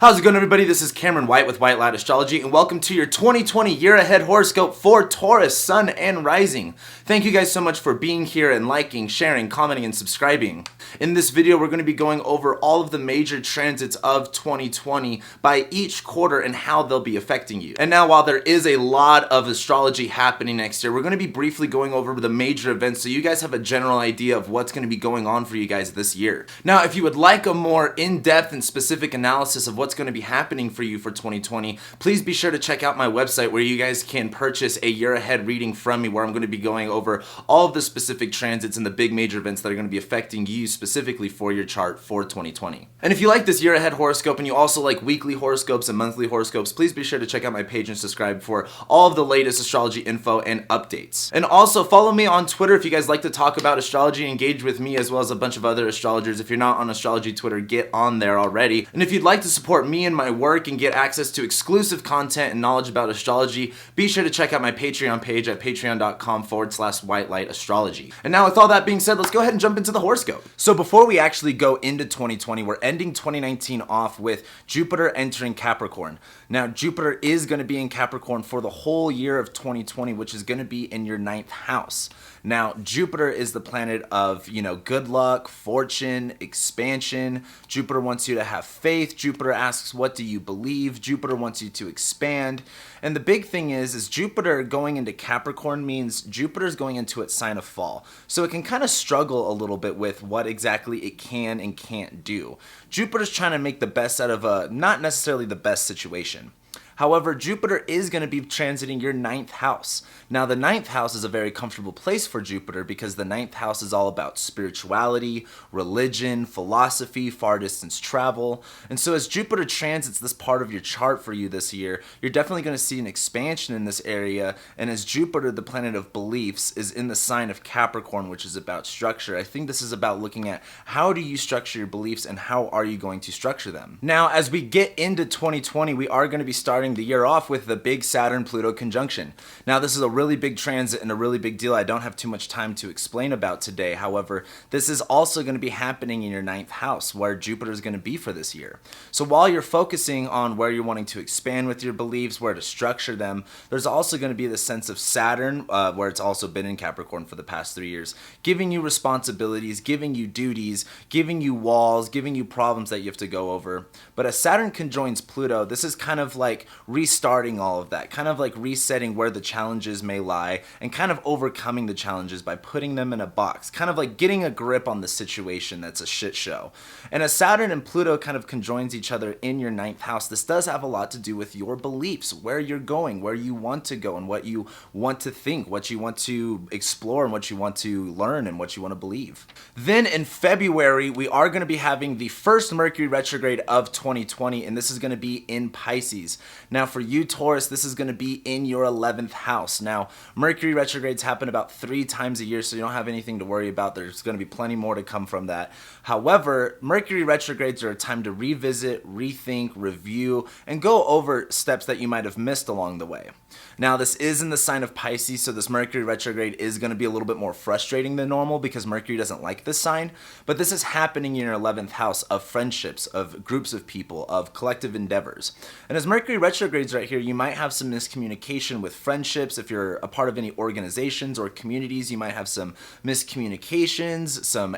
How's it going, everybody? This is Cameron White with White Light Astrology, and welcome to your 2020 year ahead horoscope for Taurus, Sun, and Rising. Thank you guys so much for being here and liking, sharing, commenting, and subscribing. In this video, we're going to be going over all of the major transits of 2020 by each quarter and how they'll be affecting you. And now, while there is a lot of astrology happening next year, we're going to be briefly going over the major events so you guys have a general idea of what's going to be going on for you guys this year. Now, if you would like a more in-depth and specific analysis of what's going to be happening for you for 2020, please be sure to check out my website where you guys can purchase a year ahead reading from me, where I'm going to be going over all of the specific transits and the big major events that are going to be affecting you specifically for your chart for 2020. And if you like this year ahead horoscope and you also like weekly horoscopes and monthly horoscopes, please be sure to check out my page and subscribe for all of the latest astrology info and updates. And also follow me on Twitter if you guys like to talk about astrology and engage with me, as well as a bunch of other astrologers. If you're not on astrology Twitter, get on there already. And if you'd like to support me and my work and get access to exclusive content and knowledge about astrology, be sure to check out my Patreon page at patreon.com/whitelightastrology. And now, with all that being said, let's go ahead and jump into the horoscope. So before we actually go into 2020, we're ending 2019 off with Jupiter entering Capricorn. Now, Jupiter is going to be in Capricorn for the whole year of 2020, which is going to be in your 9th house. Now, Jupiter is the planet of, good luck, fortune, expansion. Jupiter wants you to have faith. Jupiter asks, what do you believe? Jupiter wants you to expand. And the big thing is Jupiter going into Capricorn means Jupiter's going into its sign of fall. So it can kind of struggle a little bit with what exactly it can and can't do. Jupiter's trying to make the best out of not necessarily the best situation. However, Jupiter is going to be transiting your 9th house. Now, the 9th house is a very comfortable place for Jupiter because the 9th house is all about spirituality, religion, philosophy, far distance travel. And so as Jupiter transits this part of your chart for you this year, you're definitely going to see an expansion in this area. And as Jupiter, the planet of beliefs, is in the sign of Capricorn, which is about structure, I think this is about looking at how do you structure your beliefs and how are you going to structure them. Now, as we get into 2020, we are going to be starting the year off with the big Saturn-Pluto conjunction. Now, this is a really big transit and a really big deal I don't have too much time to explain about today. However, this is also going to be happening in your 9th house, where Jupiter is going to be for this year. So while you're focusing on where you're wanting to expand with your beliefs, where to structure them, there's also going to be the sense of Saturn, where it's also been in Capricorn for the past 3 years, giving you responsibilities, giving you duties, giving you walls, giving you problems that you have to go over. But as Saturn conjoins Pluto, this is kind of like restarting all of that, kind of like resetting where the challenges may lie and kind of overcoming the challenges by putting them in a box, kind of like getting a grip on the situation that's a shit show. And as Saturn and Pluto kind of conjoins each other in your 9th house, this does have a lot to do with your beliefs, where you're going, where you want to go, and what you want to think, what you want to explore, and what you want to learn, and what you want to believe. Then in February, we are going to be having the first Mercury retrograde of 2020, and this is going to be in Pisces. Now, for you, Taurus, this is going to be in your 11th house. Now, Mercury retrogrades happen about 3 times a year, so you don't have anything to worry about. There's going to be plenty more to come from that. However, Mercury retrogrades are a time to revisit, rethink, review, and go over steps that you might have missed along the way. Now, this is in the sign of Pisces, so this Mercury retrograde is going to be a little bit more frustrating than normal because Mercury doesn't like this sign, but this is happening in your 11th house of friendships, of groups of people, of collective endeavors. And as Mercury retrogrades right here, you might have some miscommunication with friendships. If you're a part of any organizations or communities, you might have some miscommunications, some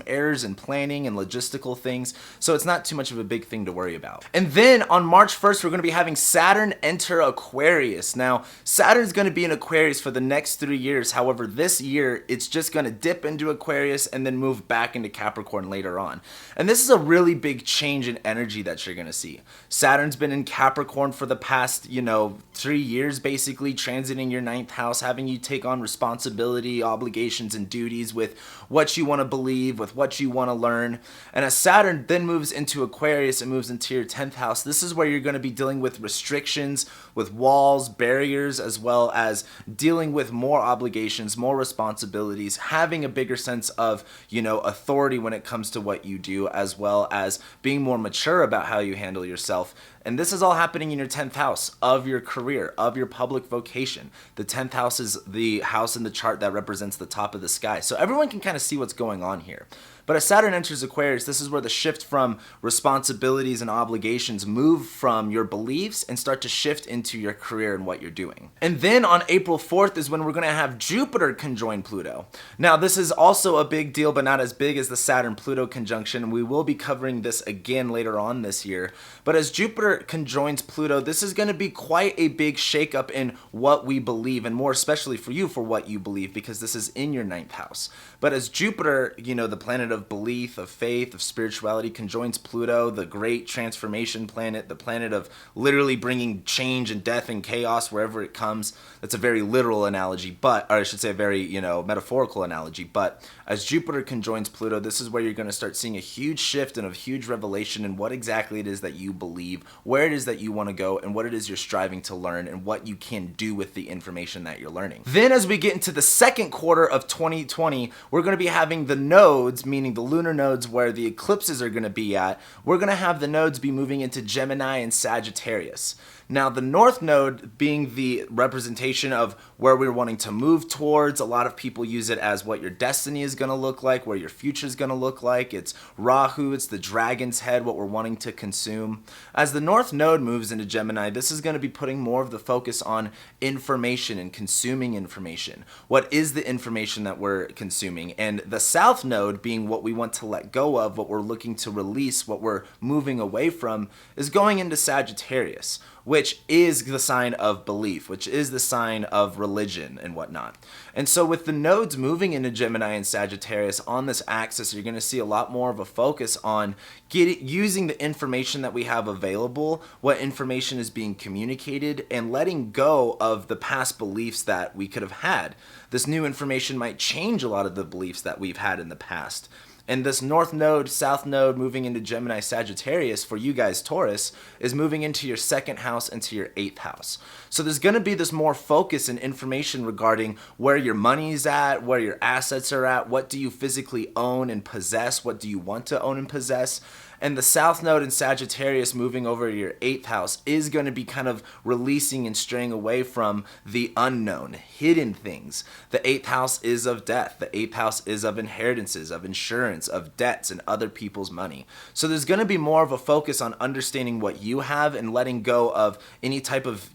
errors in planning and logistical things, so it's not too much of a big thing to worry about. And then on March 1st, we're going to be having Saturn enter Aquarius. Now, Saturn's going to be in Aquarius for the next 3 years. However, this year, it's just going to dip into Aquarius and then move back into Capricorn later on. And this is a really big change in energy that you're going to see. Saturn's been in Capricorn for the past, 3 years, basically, transiting your 9th house, having you take on responsibility, obligations, and duties with what you want to believe, with what you want to learn. And as Saturn then moves into Aquarius and moves into your 10th house, this is where you're going to be dealing with restrictions, with walls, barriers, as well as dealing with more obligations, more responsibilities, having a bigger sense of, authority when it comes to what you do, as well as being more mature about how you handle yourself. And this is all happening in your 10th house of your career, of your public vocation. The 10th house is the house in the chart that represents the top of the sky. So everyone can kind of see what's going on here. But as Saturn enters Aquarius, this is where the shift from responsibilities and obligations move from your beliefs and start to shift into your career and what you're doing. And then on April 4th is when we're going to have Jupiter conjoin Pluto. Now, this is also a big deal, but not as big as the Saturn-Pluto conjunction. We will be covering this again later on this year. But as Jupiter conjoins Pluto, this is going to be quite a big shakeup in what we believe, and more especially for you, for what you believe, because this is in your 9th house. But as Jupiter, the planet of belief, of faith, of spirituality, conjoins Pluto, the great transformation planet, the planet of literally bringing change and death and chaos wherever it comes. That's a very literal analogy, or I should say a very, metaphorical analogy. But as Jupiter conjoins Pluto, this is where you're going to start seeing a huge shift and a huge revelation in what exactly it is that you believe, where it is that you want to go, and what it is you're striving to learn, and what you can do with the information that you're learning. Then as we get into the second quarter of 2020, we're going to be having the nodes, meaning the lunar nodes where the eclipses are going to be at. We're going to have the nodes be moving into Gemini and Sagittarius. Now, the North Node being the representation of where we're wanting to move towards. A lot of people use it as what your destiny is going to look like, where your future is going to look like. It's Rahu, it's the dragon's head, what we're wanting to consume. As the North Node moves into Gemini, this is going to be putting more of the focus on information and consuming information. What is the information that we're consuming? And the South Node being what we want to let go of, what we're looking to release, what we're moving away from, is going into Sagittarius, which is the sign of belief, which is the sign of religion and whatnot. And so with the nodes moving into Gemini and Sagittarius on this axis, you're going to see a lot more of a focus on using the information that we have available, what information is being communicated, and letting go of the past beliefs that we could have had. This new information might change a lot of the beliefs that we've had in the past. And this North Node, South Node moving into Gemini Sagittarius for you guys, Taurus, is moving into your 2nd house, into your 8th house. So there's going to be this more focus and information regarding where your money's at, where your assets are at, what do you physically own and possess, what do you want to own and possess. And the South Node in Sagittarius moving over to your 8th house is going to be kind of releasing and straying away from the unknown, hidden things. The 8th house is of death. The 8th house is of inheritances, of insurance, of debts, and other people's money. So there's going to be more of a focus on understanding what you have and letting go of any type of,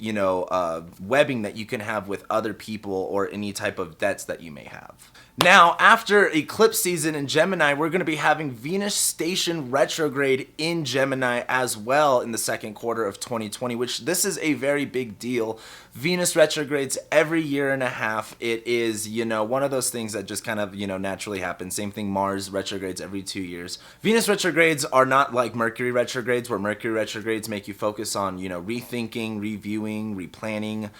webbing that you can have with other people or any type of debts that you may have. Now, after eclipse season in Gemini, we're going to be having Venus station retrograde in Gemini as well in the second quarter of 2020, which this is a very big deal. Venus retrogrades every year and a half. It is, one of those things that just kind of, naturally happen. Same thing, Mars retrogrades every 2 years. Venus retrogrades are not like Mercury retrogrades, where Mercury retrogrades make you focus on, rethinking, reviewing, replanning.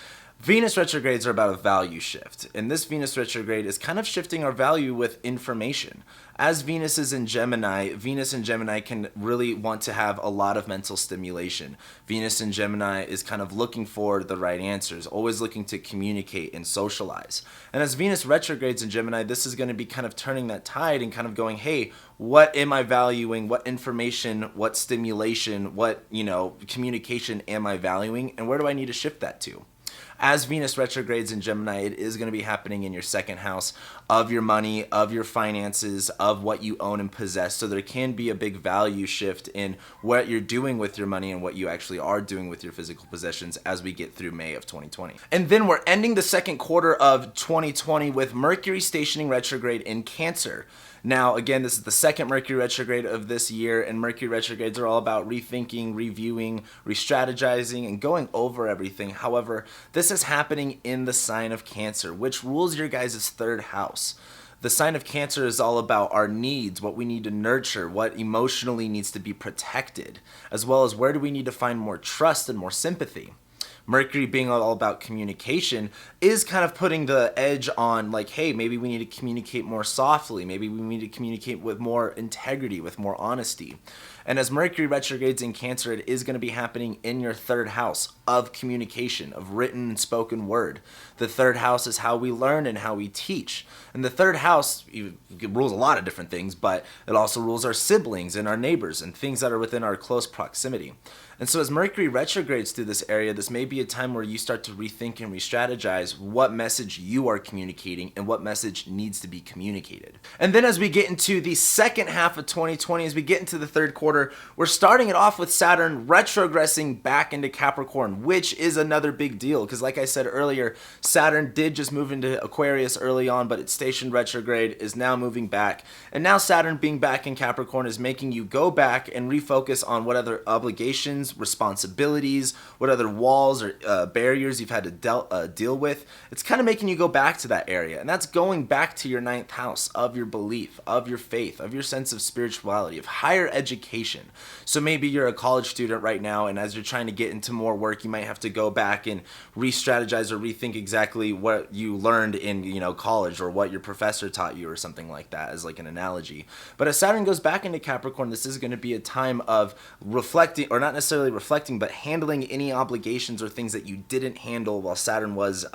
Venus retrogrades are about a value shift, and this Venus retrograde is kind of shifting our value with information. As Venus is in Gemini, Venus in Gemini can really want to have a lot of mental stimulation. Venus in Gemini is kind of looking for the right answers, always looking to communicate and socialize. And as Venus retrogrades in Gemini, this is going to be kind of turning that tide and kind of going, hey, what am I valuing? What information, what stimulation, what, communication am I valuing? And where do I need to shift that to? As Venus retrogrades in Gemini, it is going to be happening in your 2nd house of your money, of your finances, of what you own and possess. So there can be a big value shift in what you're doing with your money and what you actually are doing with your physical possessions as we get through May of 2020. And then we're ending the second quarter of 2020 with Mercury stationing retrograde in Cancer. Now, again, this is the second Mercury retrograde of this year, and Mercury retrogrades are all about rethinking, reviewing, re-strategizing, and going over everything. However, this is happening in the sign of Cancer, which rules your guys' 3rd house. The sign of Cancer is all about our needs, what we need to nurture, what emotionally needs to be protected, as well as where do we need to find more trust and more sympathy. Mercury being all about communication is kind of putting the edge on like, hey, maybe we need to communicate more softly. Maybe we need to communicate with more integrity, with more honesty. And as Mercury retrogrades in Cancer, it is going to be happening in your third house of communication, of written and spoken word. The third house is how we learn and how we teach. And the third house rules a lot of different things, but it also rules our siblings and our neighbors and things that are within our close proximity. And so as Mercury retrogrades through this area, this may be a time where you start to rethink and re-strategize what message you are communicating and what message needs to be communicated. And then as we get into the second half of 2020, as we get into the third quarter, we're starting it off with Saturn retrogressing back into Capricorn, which is another big deal because like I said earlier, Saturn did just move into Aquarius early on, but its station retrograde is now moving back. And now Saturn being back in Capricorn is making you go back and refocus on what other obligations, responsibilities, what other walls or barriers you've had to deal with. It's kind of making you go back to that area, and that's going back to your ninth house of your belief, of your faith, of your sense of spirituality, of higher education. So maybe you're a college student right now, and as you're trying to get into more work, you might have to go back and re-strategize or rethink exactly what you learned in college or what your professor taught you or something like that, as like an analogy. But as Saturn goes back into Capricorn, this is going to be a time of reflecting, or not necessarily reflecting, but handling any obligations or things that you didn't handle while Saturn was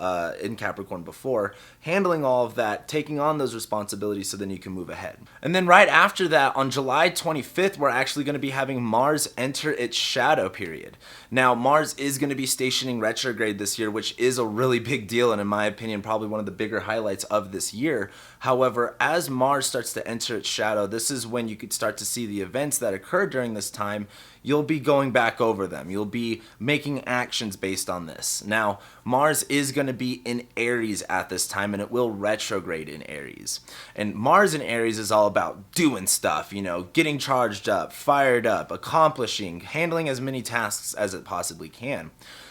in Capricorn before, handling all of that, taking on those responsibilities so then you can move ahead. And then right after that, on July 25th, we're actually going to be having Mars enter its shadow period. Now, Mars is going to be stationing retrograde this year, which is a really big deal, and in my opinion, probably one of the bigger highlights of this year. However, as Mars starts to enter its shadow, this is when you could start to see the events that occur during this time. You'll be going back over them. You'll be making actions based on this. Now, Mars is going to be in Aries at this time, and it will retrograde in Aries. And Mars in Aries is all about doing stuff, getting charged up, fired up, accomplishing, handling as many tasks as it possibly can.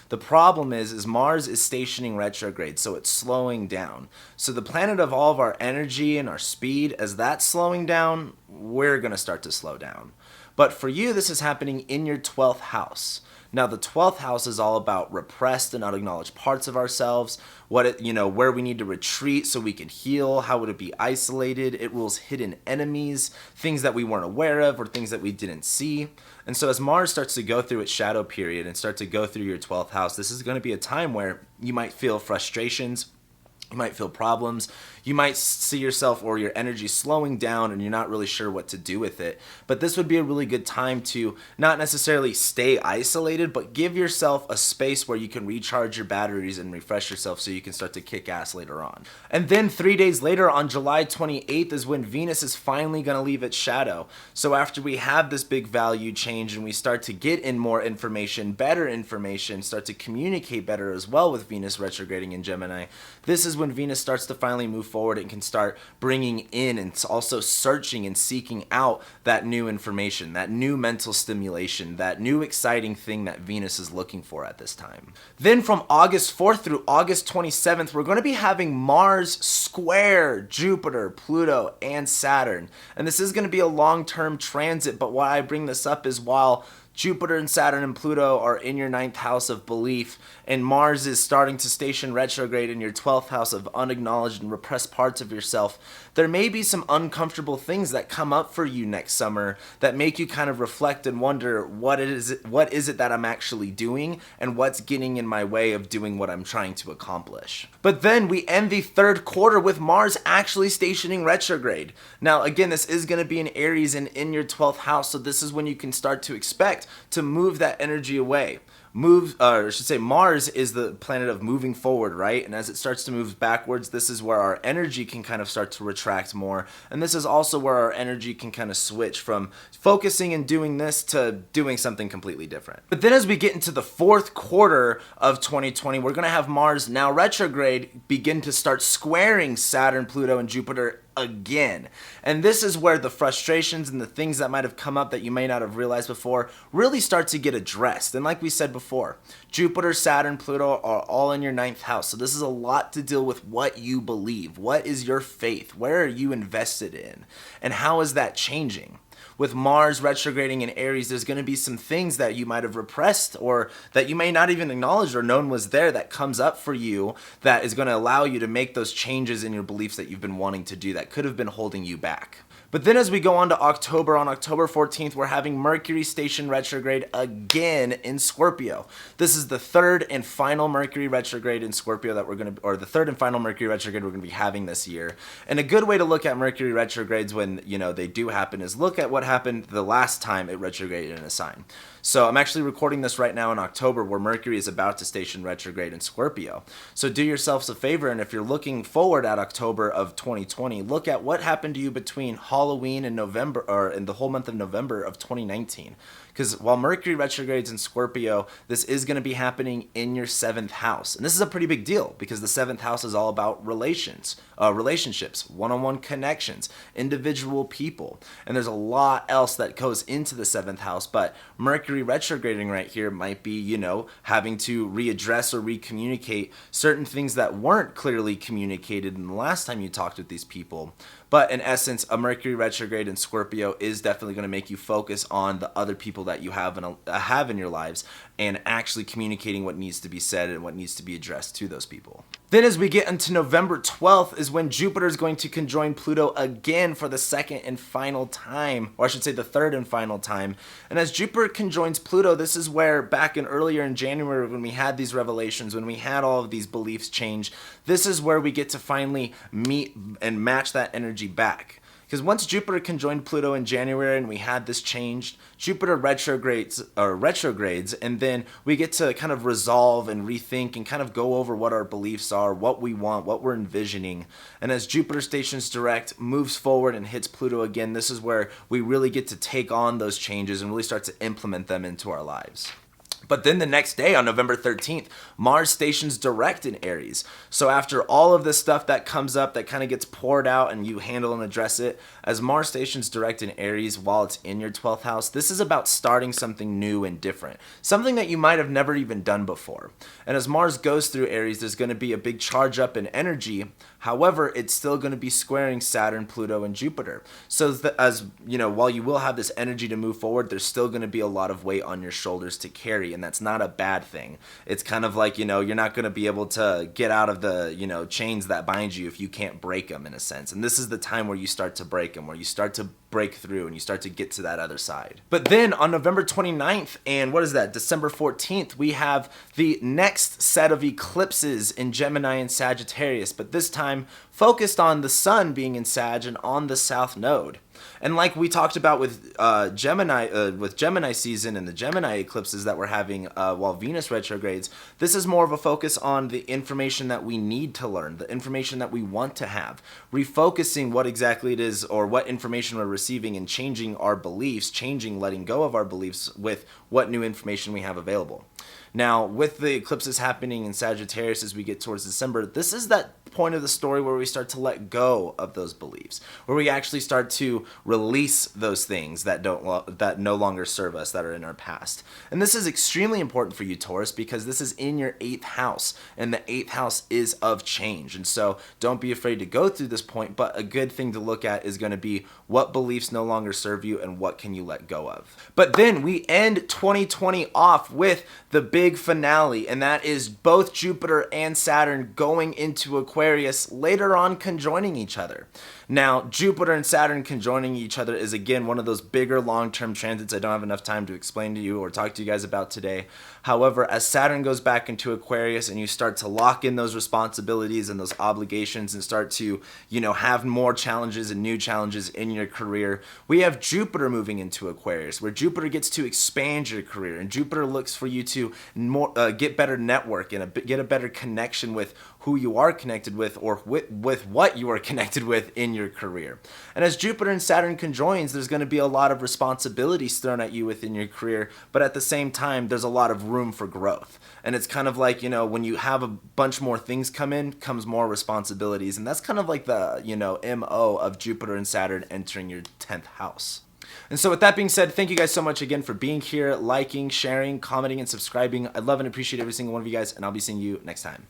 The problem is Mars is stationing retrograde, so it's slowing down. So the planet of all of our energy and our speed, as that's slowing down, we're going to start to slow down. But for you, this is happening in your 12th house. Now, the 12th house is all about repressed and unacknowledged parts of ourselves, where we need to retreat so we can heal, how would it be isolated. It rules hidden enemies, things that we weren't aware of or things that we didn't see. And so as Mars starts to go through its shadow period and start to go through your 12th house, this is going to be a time where you might feel frustrations, you might feel problems, you might see yourself or your energy slowing down and you're not really sure what to do with it. But this would be a really good time to not necessarily stay isolated, but give yourself a space where you can recharge your batteries and refresh yourself so you can start to kick ass later on. And then 3 days later, on July 28th, is when Venus is finally going to leave its shadow. So after we have this big value change and we start to get in more information, better information, start to communicate better as well with Venus retrograding in Gemini, this is when Venus starts to finally move forward and can start bringing in and also searching and seeking out that new information, that new mental stimulation, that new exciting thing that Venus is looking for at this time. Then from August 4th through August 27th, we're going to be having Mars square Jupiter, Pluto, and Saturn. And this is going to be a long-term transit, but why I bring this up is while Jupiter and Saturn and Pluto are in your 9th house of belief, and Mars is starting to station retrograde in your 12th house of unacknowledged and repressed parts of yourself. There may be some uncomfortable things that come up for you next summer that make you kind of reflect and wonder what is it that I'm actually doing and what's getting in my way of doing what I'm trying to accomplish. But then we end the third quarter with Mars actually stationing retrograde. Now again, this is going to be in Aries and in your 12th house, so this is when you can start to expect to move that energy away. Mars is the planet of moving forward, right? And as it starts to move backwards, this is where our energy can kind of start to retract more. And this is also where our energy can kind of switch from focusing and doing this to doing something completely different. But then as we get into the fourth quarter of 2020, we're going to have Mars now retrograde begin to start squaring Saturn, Pluto, and Jupiter again. And this is where the frustrations and the things that might have come up that you may not have realized before really start to get addressed. And like we said before, Jupiter, Saturn, Pluto are all in your 9th house. So this is a lot to deal with what you believe. What is your faith? Where are you invested in? And how is that changing? With Mars retrograding in Aries, there's going to be some things that you might have repressed or that you may not even acknowledge or known was there that comes up for you that is going to allow you to make those changes in your beliefs that you've been wanting to do that could have been holding you back. But then as we go on to October, on October 14th, we're having Mercury station retrograde again in Scorpio. This is the third and final Mercury retrograde in Scorpio that we're going to, or the third and final Mercury retrograde we're going to be having this year. And a good way to look at Mercury retrogrades when, they do happen is look at what happened the last time it retrograded in a sign. So I'm actually recording this right now in October where Mercury is about to station retrograde in Scorpio. So do yourselves a favor, and if you're looking forward at October of 2020, look at what happened to you between Halloween and November, or in the whole month of November of 2019. Because while Mercury retrogrades in Scorpio, this is going to be happening in your 7th house. And this is a pretty big deal because the 7th house is all about relationships, one-on-one connections, individual people. And there's a lot else that goes into the 7th house, but Mercury retrograding right here might be, having to readdress or recommunicate certain things that weren't clearly communicated in the last time you talked with these people. But in essence, a Mercury retrograde in Scorpio is definitely going to make you focus on the other people that you have in your lives and actually communicating what needs to be said and what needs to be addressed to those people. Then as we get into November 12th is when Jupiter is going to conjoin Pluto again for the second and final time, or I should say the third and final time. And as Jupiter conjoins Pluto, this is where back earlier in January when we had these revelations, when we had all of these beliefs change, this is where we get to finally meet and match that energy back. Because once Jupiter conjoined Pluto in January and we had this changed, Jupiter retrogrades, and then we get to kind of resolve and rethink and kind of go over what our beliefs are, what we want, what we're envisioning. And as Jupiter stations direct, moves forward and hits Pluto again, this is where we really get to take on those changes and really start to implement them into our lives. But then the next day on November 13th, Mars stations direct in Aries. So after all of this stuff that comes up that kind of gets poured out and you handle and address it, as Mars stations direct in Aries while it's in your 12th house, this is about starting something new and different. Something that you might have never even done before. And as Mars goes through Aries, there's going to be a big charge up in energy. However, it's still going to be squaring Saturn, Pluto, and Jupiter. So while you will have this energy to move forward, there's still going to be a lot of weight on your shoulders to carry, and that's not a bad thing. It's kind of like, you're not going to be able to get out of the, chains that bind you if you can't break them in a sense. And this is the time where you start to break them, where you start to break through and you start to get to that other side. But then on November 29th and December 14th, we have the next set of eclipses in Gemini and Sagittarius, but this time focused on the sun being in Sag and on the south node. And like we talked about with Gemini season and the Gemini eclipses that we're having while Venus retrogrades, this is more of a focus on the information that we need to learn, the information that we want to have, refocusing what exactly it is or what information we're receiving and changing our beliefs, letting go of our beliefs with what new information we have available. Now, with the eclipses happening in Sagittarius as we get towards December, this is that point of the story where we start to let go of those beliefs, where we actually start to release those things that no longer serve us, that are in our past. And this is extremely important for you, Taurus, because this is in your 8th house, and the 8th house is of change. And so don't be afraid to go through this point, but a good thing to look at is going to be what beliefs no longer serve you and what can you let go of. But then we end 2020 off with the big finale, and that is both Jupiter and Saturn going into Aquarius, later on conjoining each other. Now, Jupiter and Saturn conjoining each other is again one of those bigger long-term transits I don't have enough time to explain to you or talk to you guys about today. However, as Saturn goes back into Aquarius and you start to lock in those responsibilities and those obligations and start to, have more challenges and new challenges in your career, we have Jupiter moving into Aquarius, where Jupiter gets to expand your career, and Jupiter looks for you to get better network and get a better connection with who you are connected with or with what you are connected with in your career. And as Jupiter and Saturn conjoins, there's going to be a lot of responsibilities thrown at you within your career, but at the same time, there's a lot of room for growth. And it's kind of like, when you have a bunch more things come in, comes more responsibilities. And that's kind of like the, MO of Jupiter and Saturn entering your 10th house. And so with that being said, thank you guys so much again for being here, liking, sharing, commenting, and subscribing. I love and appreciate every single one of you guys, and I'll be seeing you next time.